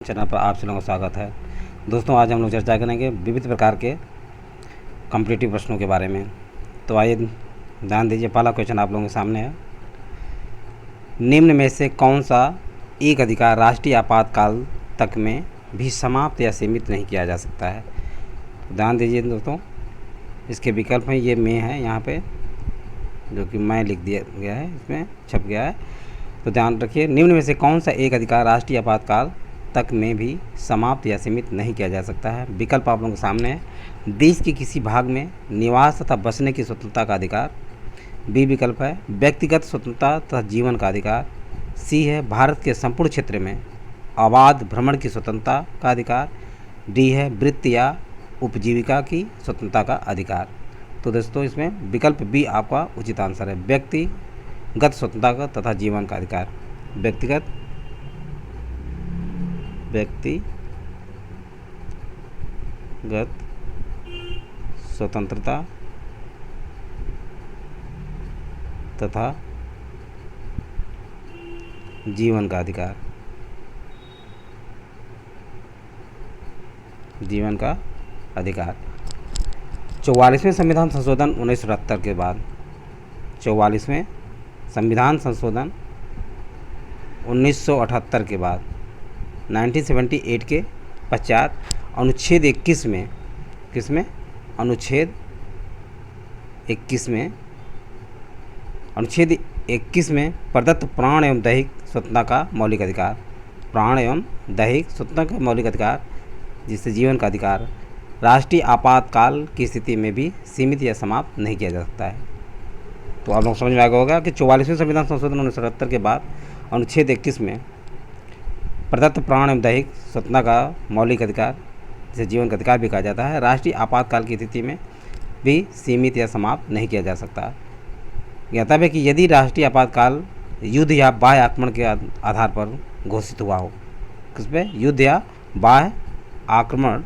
Channel पर आप सभी लोगों का स्वागत है। दोस्तों, आज हम लोग चर्चा करेंगे विविध प्रकार के कॉम्पिटिटिव प्रश्नों के बारे में। तो आइए ध्यान दीजिए, पहला क्वेश्चन आप लोगों के सामने है। निम्न में से कौन सा एक अधिकार राष्ट्रीय आपातकाल तक में भी समाप्त या सीमित नहीं किया जा सकता है? ध्यान दीजिए दोस्तों, इसके विकल्प हैं, ये में है यहाँ पे, जो कि मैं लिख दिया गया है, इसमें छप गया है। तो ध्यान रखिए, निम्न में से कौन सा एक अधिकार राष्ट्रीय आपातकाल तक में भी समाप्त या सीमित नहीं किया जा सकता है? विकल्प आप लोगों के सामने है। देश के किसी भाग में निवास तथा बसने की स्वतंत्रता का अधिकार। बी विकल्प है व्यक्तिगत स्वतंत्रता तथा जीवन का अधिकार। सी है भारत के संपूर्ण क्षेत्र में अबाध भ्रमण की स्वतंत्रता का अधिकार। डी है वृत्ति या उपजीविका की स्वतंत्रता का अधिकार। तो दोस्तों, इसमें विकल्प बी आपका उचित आंसर है, व्यक्तिगत स्वतंत्रता का तथा जीवन का अधिकार। व्यक्तिगत स्वतंत्रता तथा जीवन का अधिकार। जीवन का अधिकार 44वें संविधान संशोधन 1978 के बाद, 44वें संविधान संशोधन 1978 के बाद 1978 के पश्चात अनुच्छेद 21 में, किसमें? अनुच्छेद 21 में, अनुच्छेद 21 में प्रदत्त प्राण एवं दैहिक स्वतंत्रता का मौलिक अधिकार, प्राण एवं दैहिक स्वतंत्रता का मौलिक अधिकार, जिससे जीवन का अधिकार राष्ट्रीय आपातकाल की स्थिति में भी सीमित या समाप्त नहीं किया जा सकता है। तो आप लोग समझ में आ गया होगा कि 44वें संविधान संशोधन 1978 के बाद अनुच्छेद 21 में प्रदत्त प्राण एवं दैहिक स्वतंत्रता का मौलिक अधिकार, जिसे जीवन का अधिकार भी कहा जाता है, राष्ट्रीय आपातकाल की स्थिति में भी सीमित या समाप्त नहीं किया जा सकता। ज्ञातव्य है कि यदि राष्ट्रीय आपातकाल युद्ध या बाह्य आक्रमण के आधार पर घोषित हुआ हो, किस पे? युद्ध या बाह्य आक्रमण,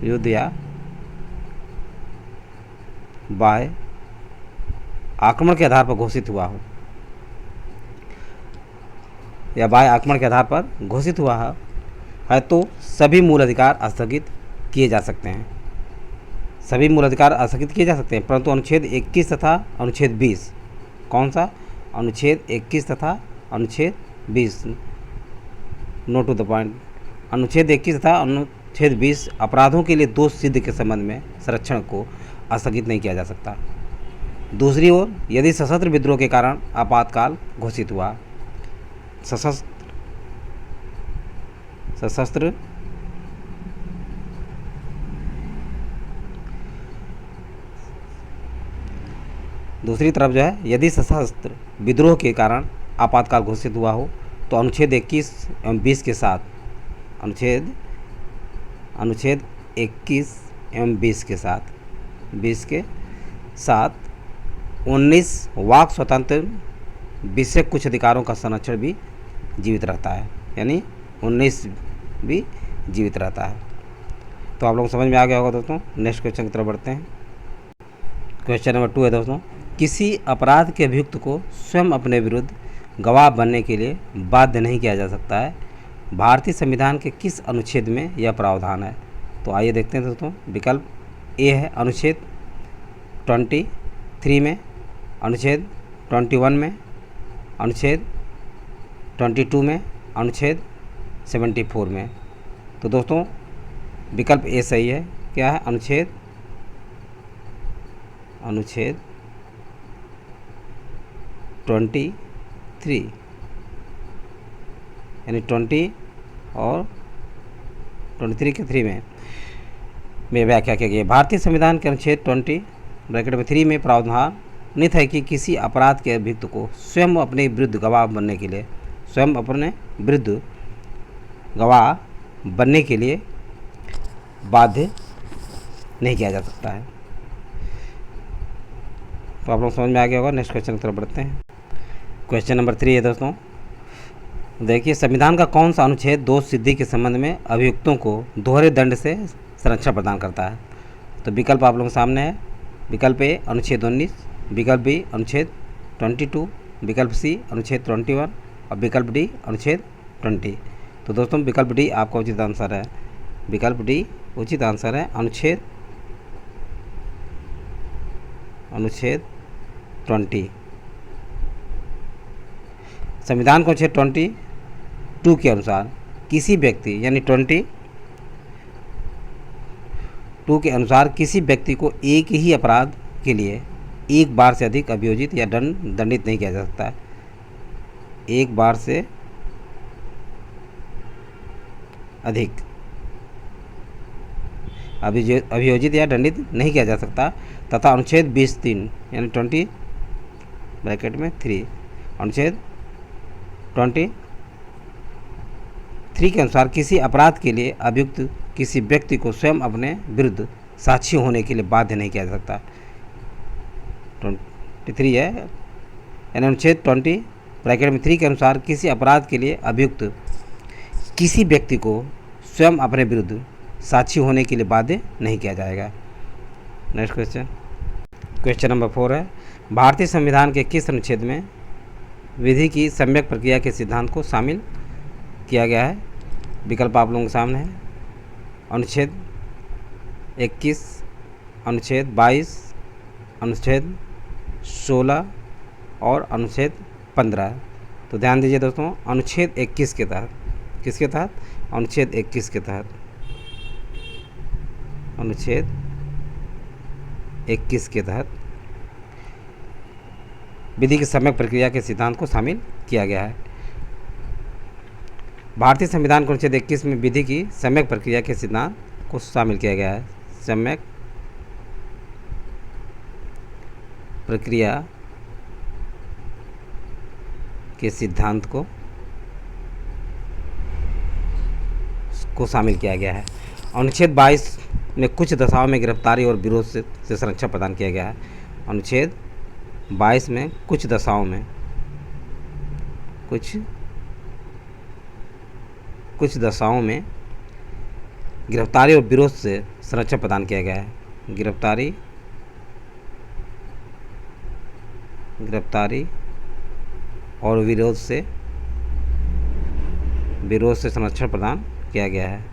युद्ध या बाह्य आक्रमण के आधार पर घोषित हुआ हो, या बाह्य आक्रमण के आधार पर घोषित हुआ है, तो सभी मूल अधिकार स्थगित किए जा सकते हैं। सभी मूल अधिकार स्थगित किए जा सकते हैं, परंतु अनुच्छेद 21 तथा अनुच्छेद 20, कौन सा? अनुच्छेद 21 तथा अनुच्छेद 20, नोट टू द पॉइंट। अनुच्छेद 21 तथा अनुच्छेद 20 अपराधों के लिए दोष सिद्ध के संबंध में संरक्षण को स्थगित नहीं किया जा सकता। दूसरी ओर, यदि सशस्त्र विद्रोह के कारण आपातकाल घोषित हुआ, सशस्त्र दूसरी तरफ जो है, यदि सशस्त्र विद्रोह के कारण आपातकाल घोषित हुआ हो, तो अनुच्छेद 21 एवं 20 के साथ, अनुच्छेद 21 एवं 20 के साथ 19 वाक स्वतंत्र विषय कुछ अधिकारों का संरक्षण भी जीवित रहता है, यानी 19 भी जीवित रहता है। तो आप लोग समझ में आ गया होगा दोस्तों। नेक्स्ट क्वेश्चन की तरफ बढ़ते हैं। क्वेश्चन नंबर 2 है दोस्तों, किसी अपराध के अभियुक्त को स्वयं अपने विरुद्ध गवाह बनने के लिए बाध्य नहीं किया जा सकता है? भारतीय संविधान के किस अनुच्छेद में यह प्रावधान है? तो आइए देखते हैं दोस्तों। विकल्प ए है अनुच्छेद 23 में, अनुच्छेद 21 में, अनुच्छेद 22 में, अनुच्छेद 74 में। तो दोस्तों, विकल्प ए सही है। क्या है? अनुच्छेद 23, यानी 20 और 23 के 3 में व्याख्या किया गया। भारतीय संविधान के अनुच्छेद 20 ब्रैकेट में 3 में प्रावधानित है कि किसी अपराध के अभियुक्त को स्वयं अपने विरुद्ध गवाह बनने के लिए, स्वयं अपने विरुद्ध गवाह बनने के लिए बाध्य नहीं किया जा सकता है। तो आप लोग समझ में आ गया होगा। नेक्स्ट क्वेश्चन की तरफ बढ़ते हैं। क्वेश्चन नंबर 3 है दोस्तों, देखिए, संविधान का कौन सा अनुच्छेद दोष सिद्धि के संबंध में अभियुक्तों को दोहरे दंड से संरक्षण प्रदान करता है? तो विकल्प आप लोगों के सामने है। विकल्प ए अनुच्छेद 19, विकल्प बी अनुच्छेद 22, विकल्प सी अनुच्छेद 21 और विकल्प डी अनुच्छेद 20। तो दोस्तों विकल्प डी आपका उचित आंसर है। विकल्प डी उचित आंसर है। अनुच्छेद 20 संविधान को अनुच्छेद 22 के अनुसार किसी व्यक्ति यानी 22 के अनुसार किसी व्यक्ति को एक ही अपराध के लिए एक बार से अधिक अभियोजित या दंडित नहीं किया जा सकता। एक बार से अधिक अभियोजित या दंडित नहीं किया जा सकता तथा अनुच्छेद 20(3) यानी 20(3) अनुच्छेद 23 के अनुसार किसी अपराध के लिए अभियुक्त किसी व्यक्ति को स्वयं अपने विरुद्ध साक्षी होने के लिए बाध्य नहीं किया जा सकता। 23 है, यानी अनुच्छेद 20(3) के अनुसार किसी अपराध के लिए अभियुक्त किसी व्यक्ति को स्वयं अपने विरुद्ध साक्षी होने के लिए बाध्य नहीं किया जाएगा। नेक्स्ट क्वेश्चन नंबर 4 है, भारतीय संविधान के किस अनुच्छेद में विधि की सम्यक प्रक्रिया के सिद्धांत को शामिल किया गया है? विकल्प आप लोगों के सामने है। अनुच्छेद 21, अनुच्छेद 22, अनुच्छेद 16 और अनुच्छेद 15। तो ध्यान दीजिए दोस्तों, अनुच्छेद 21 के तहत, किसके तहत? अनुच्छेद 21 के तहत, अनुच्छेद 21 के तहत विधि की सम्यक प्रक्रिया के सिद्धांत को शामिल किया गया है। भारतीय संविधान के अनुच्छेद 21 में विधि की सम्यक प्रक्रिया के सिद्धांत को शामिल किया गया है। सम्यक प्रक्रिया के सिद्धांत को शामिल किया गया है। अनुच्छेद 22 में कुछ दशाओं में गिरफ्तारी और विरोध से संरक्षण प्रदान किया गया है। अनुच्छेद 22 में कुछ दशाओं में गिरफ्तारी और विरोध से संरक्षण प्रदान किया गया है। गिरफ्तारी और विरोध से संरक्षण प्रदान किया गया है।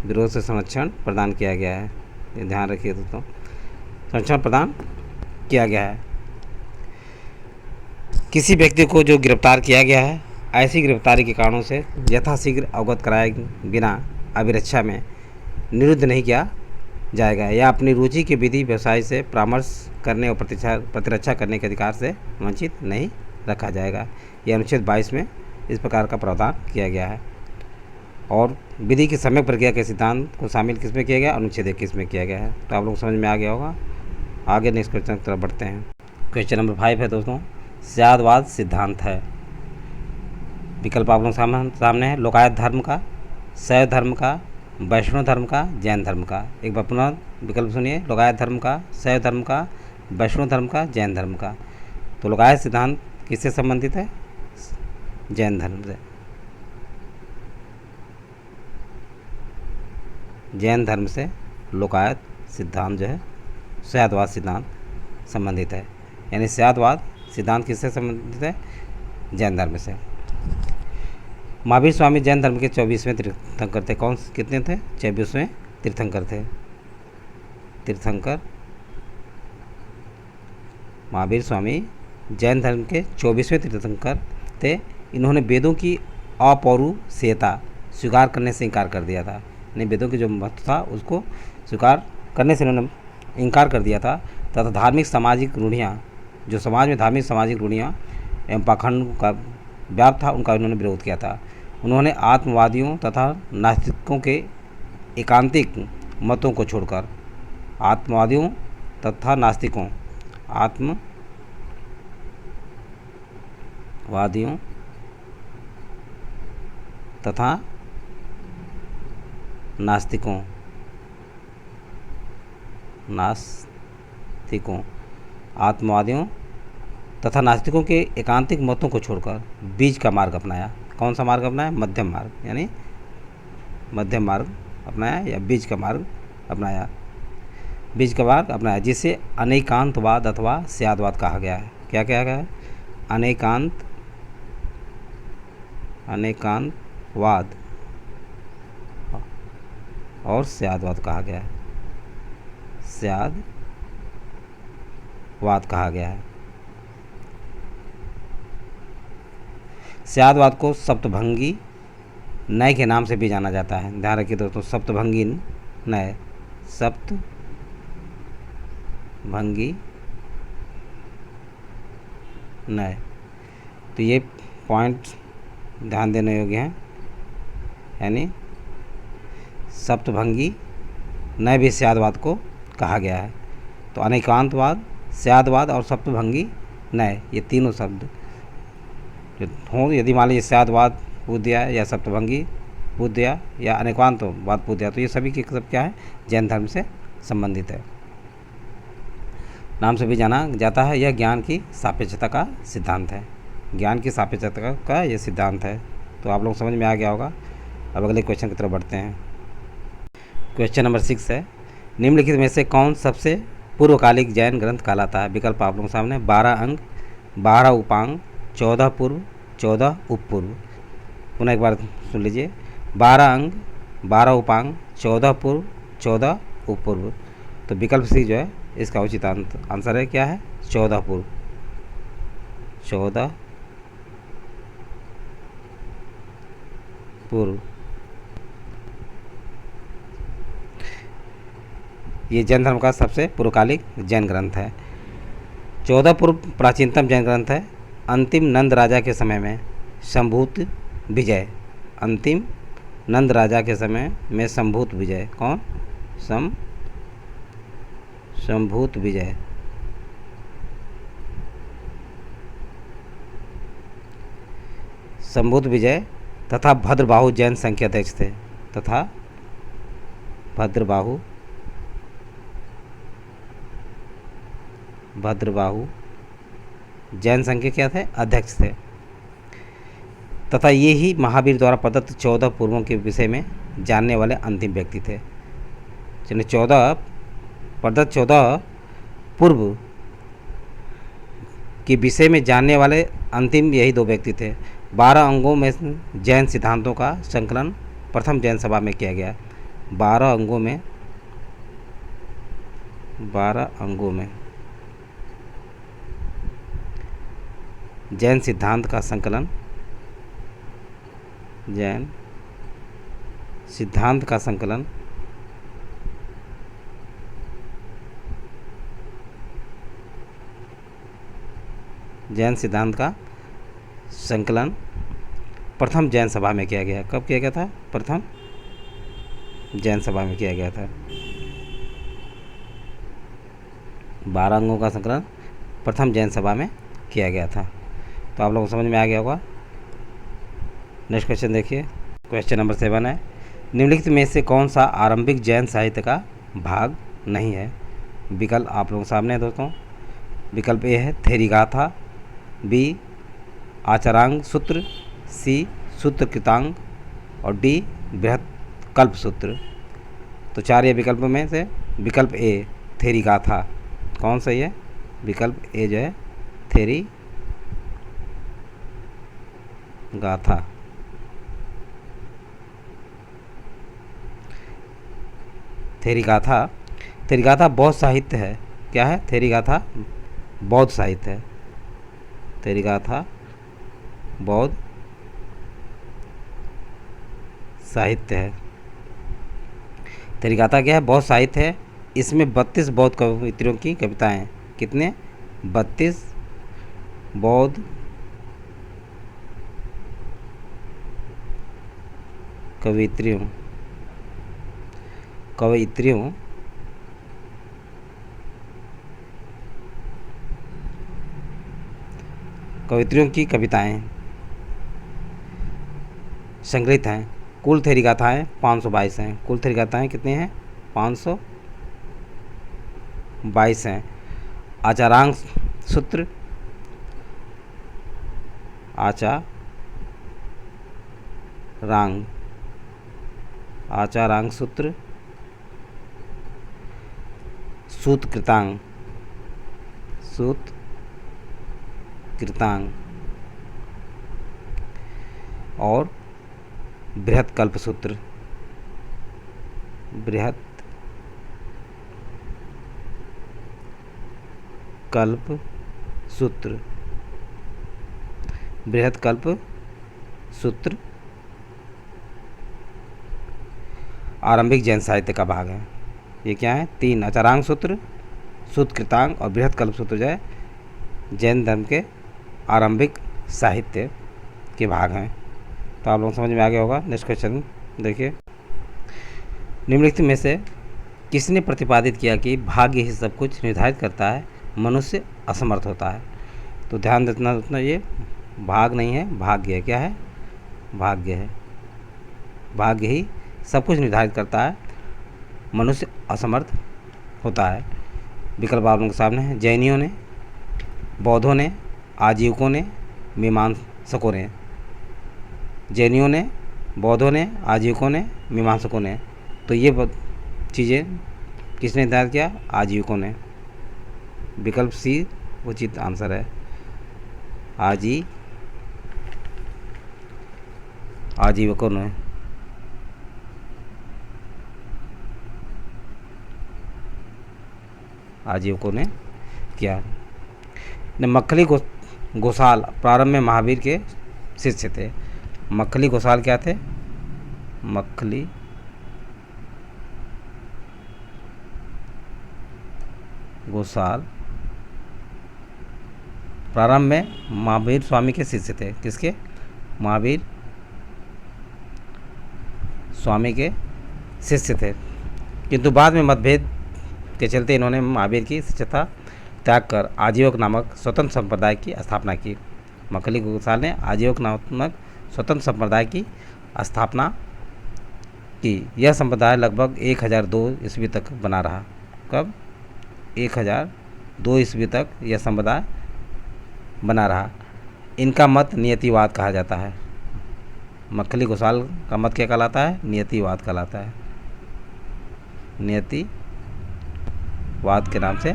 विरोध से संरक्षण प्रदान किया गया है, ये ध्यान रखिए दोस्तों, संरक्षण प्रदान किया गया है। किसी व्यक्ति को जो गिरफ्तार किया गया है, ऐसी गिरफ्तारी के कारणों से यथाशीघ्र अवगत कराए बिना अभिरक्षा में निरुद्ध नहीं किया जाएगा या अपनी रुचि के विधि व्यवसाय से परामर्श करने और प्रतिरक्षा करने के अधिकार से वंचित नहीं रखा जाएगा। यह अनुच्छेद 22 में इस प्रकार का प्रावधान किया गया है। और विधि की सम्यक प्रक्रिया के सिद्धांत को शामिल किस में किया गया? अनुच्छेद 21 में किया गया है। तो आप लोग समझ में आ गया होगा। आगे नेक्स्ट क्वेश्चन की तरफ बढ़ते हैं। क्वेश्चन नंबर 5 है दोस्तों, स्यादवाद सिद्धांत है। विकल्प आप लोग सामने है। लोकायत धर्म का, शैव धर्म का, वैष्णव धर्म का, जैन धर्म का। एक बार पुनः विकल्प सुनिए। लोकायत धर्म का, शैव धर्म का, वैष्णव धर्म का, जैन धर्म का। तो लोकायत सिद्धांत किससे संबंधित है? जैन धर्म से। जैन धर्म से लोकायत सिद्धांत जो है, स्यादवाद सिद्धांत संबंधित है। यानी स्यादवाद सिद्धांत किससे संबंधित है? जैन धर्म से। महावीर स्वामी जैन धर्म के 24वें तीर्थंकर थे। कितने थे? 24वें तीर्थंकर थे। महावीर स्वामी जैन धर्म के 24वें तीर्थंकर थे। इन्होंने वेदों की अपौरुषेयता स्वीकार करने से इनकार कर दिया था। यानी वेदों की जो महत्व था उसको स्वीकार करने से इन्होंने इनकार कर दिया था तथा धार्मिक सामाजिक रूढ़ियाँ, जो समाज में धार्मिक सामाजिक रूढ़ियाँ एवं पाखंड का व्याप था, उनका इन्होंने विरोध किया था। उन्होंने आत्मवादियों तथा नास्तिकों के एकांतिक मतों को छोड़कर आत्मवादियों तथा नास्तिकों के एकांतिक मतों को छोड़कर बीच का मार्ग अपनाया। कौन सा मार्ग अपनाया? मध्यम मार्ग, यानी मध्यम मार्ग अपनाया या बीच का मार्ग अपनाया। जिसे अनेकांतवाद अथवा स्यादवाद कहा गया है। क्या कहा गया है? अनेकांतवाद और स्यादवाद कहा गया है। स्यादवाद कहा गया है। स्यादवाद को सप्तभंगी नय के नाम से भी जाना जाता है। ध्यान रखिए दोस्तों, सप्तभंगी नय, सप्तभंगी नय। तो ये पॉइंट ध्यान देने योग्य हैं, यानी सप्तभंगी नय भी स्यादवाद को कहा गया है। तो अनेकांतवाद, स्यादवाद और सप्तभंगी नय, ये तीनों शब्द जो हों, यदि मान लीजिए स्यादवाद पूछ दिया या सप्तभंगी पूछ दिया या अनेकांतवाद पूछ दिया, तो ये सभी के सब क्या है, जैन धर्म से संबंधित है। नाम से भी जाना जाता है। यह ज्ञान की सापेक्षता का सिद्धांत है। ज्ञान की सापेक्षता का यह सिद्धांत है। तो आप लोग समझ में आ गया होगा। अब अगले क्वेश्चन की तरफ बढ़ते हैं। क्वेश्चन नंबर 6 है, निम्नलिखित में से कौन सबसे पूर्वकालिक जैन ग्रंथ कहलाता है? विकल्प आप लोगों के सामने, 12 अंग, 12 उपांग, 14 पूर्व, 14 उपपूर्व। पुनः एक बार सुन लीजिए, 12 अंग, 12 उपांग, 14 पूर्व, 14 उपपूर्व। तो विकल्प सी जो है इसका उचित आंसर है, क्या है? 14 पूर्व, 14 पूर्व। ये जैन धर्म का सबसे पूर्वकालिक जैन ग्रंथ है। 14 पूर्व प्राचीनतम जैन ग्रंथ है। अंतिम नंद राजा के समय में संभूत विजय, अंतिम नंद राजा के समय में संभूत विजय, कौन? संभूत विजय, संभूत विजय तथा भद्रबाहु जैन संघ के अध्यक्ष थे, तथा भद्रबाहु जैन संघ के क्या थे? अध्यक्ष थे। तथा ये ही महावीर द्वारा प्रदत्त 14 पूर्वों के विषय में जानने वाले अंतिम व्यक्ति थे। चलिए, 14 पूर्व के विषय में जानने वाले अंतिम यही 2 व्यक्ति थे। 12 अंगों में जैन सिद्धांतों का संकलन प्रथम जैन सभा में किया गया। 12 अंगों में जैन सिद्धांत का संकलन, जैन सिद्धांत का संकलन प्रथम जैन सभा में किया गया। कब किया गया था? प्रथम जैन सभा में किया गया था। 12 अंगों का संकलन प्रथम जैन सभा में किया गया था। तो आप लोगों को समझ में आ गया होगा। नेक्स्ट क्वेश्चन देखिए, क्वेश्चन नंबर 7 है, निम्नलिखित में से कौन सा आरंभिक जैन साहित्य का भाग नहीं है? विकल्प आप लोगों के सामने है दोस्तों। विकल्प ए है थेरीगाथा, बी आचारांग सूत्र, सी सूत्र कृतांग और डी बृहत कल्प सूत्र। तो 4 ये विकल्पों में से विकल्प ए थेरीगाथा कौन सही है? विकल्प ए जो है थेरीगाथा। थेरीगाथा बौद्ध साहित्य है। क्या है? थेरीगाथा बौद्ध साहित्य है। थेरीगाथा बौद्ध साहित्य है। थेरीगाथा क्या है? बौद्ध साहित्य है। इसमें 32 बौद्ध कवित्रियों की कविताएं हैं। कितने? 32 बौद्ध कवित्रियों की कविताएं संग्रहित हैं। कुल थेरीगाथाएं 522 हैं। कुल थेरीगाथाएं कितने हैं? 522 हैं। आचारांग सूत्र, आचारांग सूत्र, सूतकृतांग और बृहत कल्पसूत्र। बृहत कल्प सूत्र। बृहत कल्प सूत्र आरंभिक जैन साहित्य का भाग है। ये क्या है? 3 अचारांग सूत्र, शुद्ध कृतांग और बृहत कल्प सूत्र जो है जैन धर्म के आरंभिक साहित्य के भाग हैं। तो आप लोग समझ में आ गया होगा। नेक्स्ट क्वेश्चन देखिए, निम्नलिखित में से किसने प्रतिपादित किया कि भाग्य ही सब कुछ निर्धारित करता है, मनुष्य असमर्थ होता है? तो ध्यान देना ये भाग नहीं है, भाग्य है। क्या है? भाग्य है। भाग्य ही सब कुछ निर्धारित करता है, मनुष्य असमर्थ होता है। विकल्प आप लोगों के सामने है। जैनियों ने, बौद्धों ने, आजीविकों ने, मीमांसकों ने। जैनियों ने, बौद्धों ने, आजीविकों ने, मीमांसकों ने। तो ये चीज़ें किसने निर्धारित किया? आजीविकों ने। विकल्प सी उचित आंसर है। आजीविकों ने। आजीविकों ने किया। मक्खली गोसाल प्रारंभ में महावीर के शिष्य थे। मक्खली गोसाल क्या थे? मक्खली गोसाल प्रारंभ में महावीर स्वामी के शिष्य थे। किसके? महावीर स्वामी के शिष्य थे, किंतु बाद में मतभेद के चलते इन्होंने महावीर की शिष्यता त्याग कर आजीवक नामक स्वतंत्र संप्रदाय की स्थापना की। मक्खली गोसाल ने आजीवक नामक स्वतंत्र संप्रदाय की स्थापना की। यह संप्रदाय लगभग 1002 ईस्वी तक बना रहा। कब? 1002 ईस्वी तक यह संप्रदाय बना रहा। इनका मत नियतिवाद कहा जाता है। मक्खली गोसाल का मत क्या कहलाता है? नियतिवाद कहलाता है। नियतिवाद के नाम से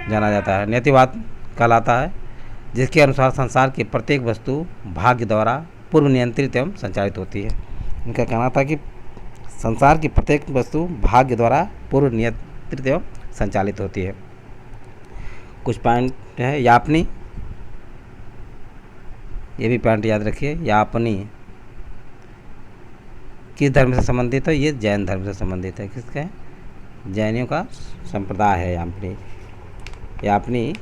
जाना जाता है। नियतिवाद कहलाता है जिसके अनुसार संसार की प्रत्येक वस्तु भाग्य द्वारा पूर्व नियंत्रित एवं संचालित होती है। इनका कहना था कि संसार की प्रत्येक वस्तु भाग्य द्वारा पूर्व नियंत्रित एवं संचालित होती है। कुछ पॉइंट है। यापनी, ये भी पॉइंट याद रखिए। यापनी किस धर्म से संबंधित है? ये जैन धर्म से संबंधित है। किसका है? जैनियों का संप्रदाय है यापनी। यापनी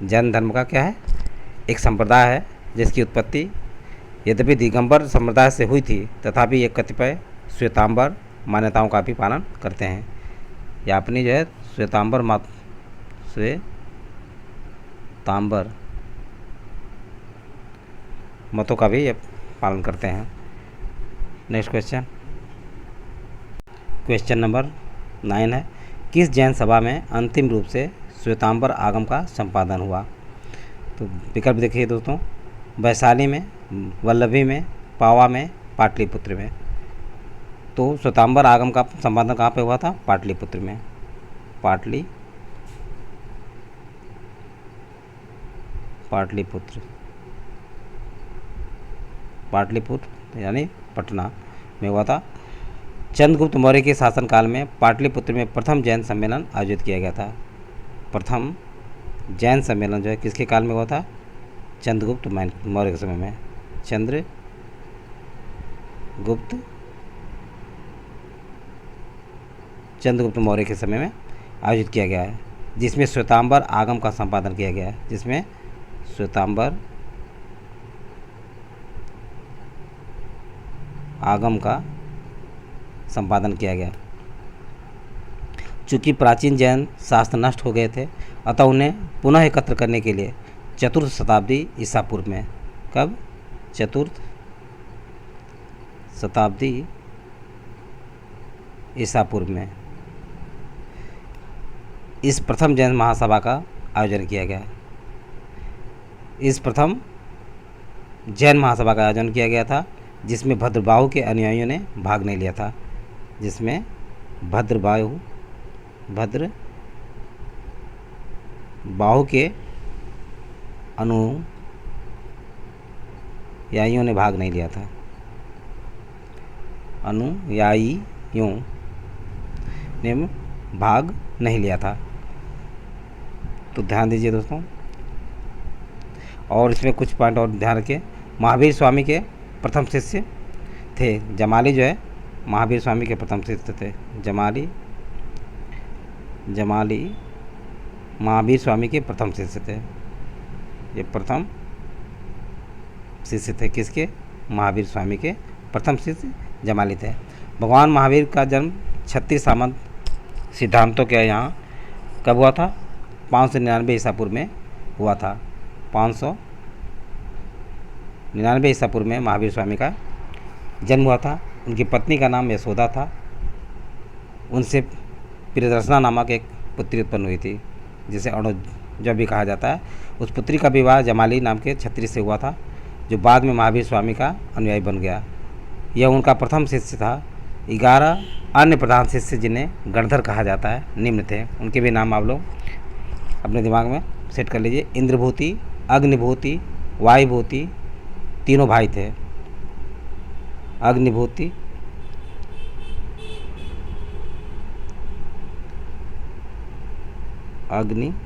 जैन धर्म का क्या है? एक संप्रदाय है जिसकी उत्पत्ति यद्यपि दिगंबर संप्रदाय से हुई थी, तथापि ये कतिपय श्वेतांबर मान्यताओं का भी पालन करते हैं। यापनी जो है श्वेतांबर मतों का भी ये पालन करते हैं। नेक्स्ट क्वेश्चन, क्वेश्चन नंबर 9 है, किस जैन सभा में अंतिम रूप से श्वेतांबर आगम का संपादन हुआ? तो विकल्प देखिए दोस्तों, वैशाली में, वल्लभी में, पावा में, पाटलिपुत्र में। तो श्वेतांबर आगम का संपादन कहाँ पे हुआ था? पाटलिपुत्र में। पाटलिपुत्र यानी पटना में हुआ था। चंद्रगुप्त मौर्य के शासनकाल में पाटलिपुत्र में प्रथम जैन सम्मेलन आयोजित किया गया था। प्रथम जैन सम्मेलन जो है किसके काल में हुआ था? चंद्रगुप्त मौर्य के समय में। चंद्रगुप्त मौर्य के समय में आयोजित किया गया है, जिसमें श्वेतांबर आगम का संपादन किया गया है। जिसमें श्वेतांबर आगम का संपादन किया गया। चूँकि प्राचीन जैन शास्त्र नष्ट हो गए थे, अतः उन्हें पुनः एकत्र करने के लिए 4th शताब्दी ईसा पूर्व में, कब? 4th शताब्दी ईसा पूर्व में इस प्रथम जैन महासभा का आयोजन किया गया। इस प्रथम जैन महासभा का आयोजन किया गया था, जिसमें भद्रबाहु के अनुयायियों ने भाग नहीं लिया था। जिसमें भद्रबाहु के अनुयायियों ने भाग नहीं लिया था। अनुयायियों ने भाग नहीं लिया था। तो ध्यान दीजिए दोस्तों, और इसमें कुछ पॉइंट और ध्यान रखिए। महावीर स्वामी के प्रथम शिष्य थे। जमाली जो है महावीर स्वामी के प्रथम शिष्य थे। जमाली महावीर स्वामी के प्रथम शिष्य थे। ये प्रथम शिष्य थे किसके? महावीर स्वामी के प्रथम शिष्य जमाली थे। भगवान महावीर का जन्म 36 सामंत सिद्धांतों के यहाँ कब हुआ था? 599 ईसा पूर्व में हुआ था। 599 ईसा पूर्व में महावीर स्वामी का जन्म हुआ था। उनकी पत्नी का नाम यशोदा था। उनसे प्रियदर्शना नामक एक पुत्री उत्पन्न हुई थी, जिसे अणुजा भी कहा जाता है। उस पुत्री का विवाह जमाली नाम के क्षत्रिय से हुआ था, जो बाद में महावीर स्वामी का अनुयायी बन गया। यह उनका प्रथम शिष्य था। 11 अन्य प्रधान शिष्य, जिन्हें गणधर कहा जाता है, निम्न थे। उनके भी नाम आप लोग अपने दिमाग में सेट कर लीजिए। इंद्रभूति, अग्निभूति, वायुभूति, तीनों भाई थे। अग्निभूति, अग्निभूत,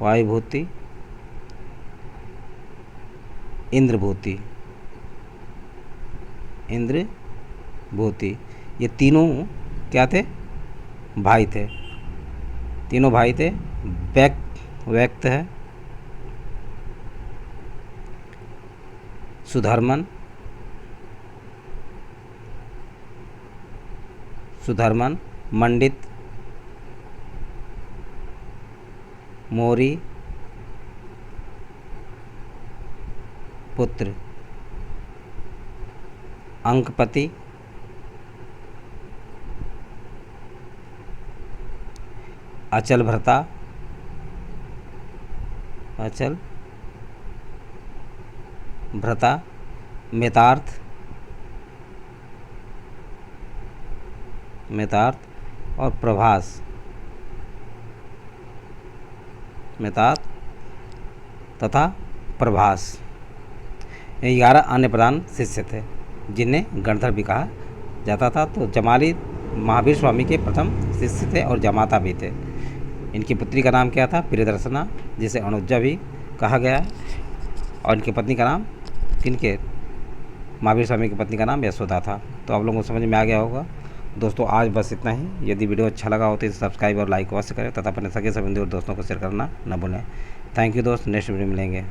वायुभूति, इंद्रभूति, ये तीनों क्या थे? भाई थे। तीनों भाई थे। व्यक्त है सुधर्मन, मंडित, मोरी पुत्र, अंकपति, अचल भ्रता, मेतार्थ और प्रभास, तथा प्रभास। ये 11 अन्य प्रधान शिष्य थे, जिन्हें गणधर भी कहा जाता था। तो जमाली महावीर स्वामी के प्रथम शिष्य थे और जमाता भी थे। इनकी पुत्री का नाम क्या था? प्रियदर्शना, जिसे अणुजा भी कहा गया है। और इनकी पत्नी का नाम, किनके? महावीर स्वामी की पत्नी का नाम यशोदा था। तो आप लोगों को समझ में आ गया होगा। दोस्तों आज बस इतना ही। यदि वीडियो अच्छा लगा हो तो इसे सब्सक्राइब और लाइक अवश्य करें तथा अपने सगे संबंधी और दोस्तों को शेयर करना न भूलें। थैंक यू दोस्त, नेक्स्ट वीडियो मिलेंगे।